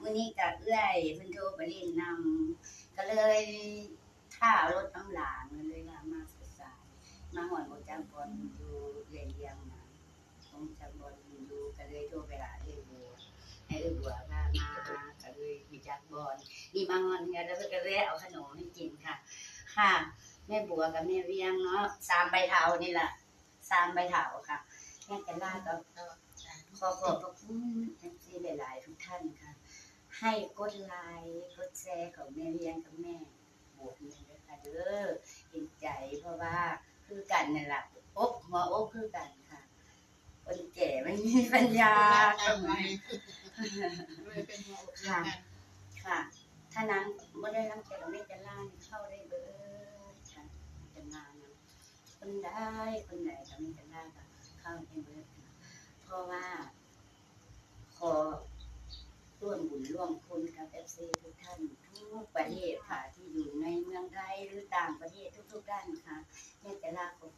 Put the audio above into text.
มื้อนี้ก็เอื้อยเพิ่นโทรไปเล่นนำก็เลยท่ารถน้ำหลานเลยว่ามาสายๆมาฮอดบ่จักบ่อนอยู่เรียงน่ะบ่จักบ่อนอยู่ก็เลยโทรไปหาเอื้อยบัวให้เอื้อยบัวพามาก็เลยรู้จักบ่อนนี่มาฮอดเฮือนแล้วเพิ่นก็เลยเอาขนมให้กินค่ะค่ะแม่บัวกับแม่เวียงเนาะ3ใบเถานี่ล่ะ3ใบเถาค่ะแม่จันลาก็ขอขอบพระคุณ FC หลายๆทุกท่านค่ะ ให้กดไลค์กดแชร์ของแม่เลี้ยงกับแม่บวกนี่ด้วยค่ะเด้อเห็นใจเพราะว่าคือกันนั่นแหละอกหัวอกคือกันค่ะคนแก่ไม่มีปัญญาค่ะค่ะถ้านั้นไม่ได้รังเกียจไม่จะล่าเข้าได้เบิดค่ะจะงานนะคนได้คนไหนก็ไม่จะล่าก็เข้าได้เบิดค่ะเพราะว่าขอ ร่วมบุญร่วมคุณกับ FC ทุกท่านทุกประเทศค่ะที่อยู่ในเมืองไทยหรือต่างประเทศทุกๆด้านค่ะแม่จะลาขอบ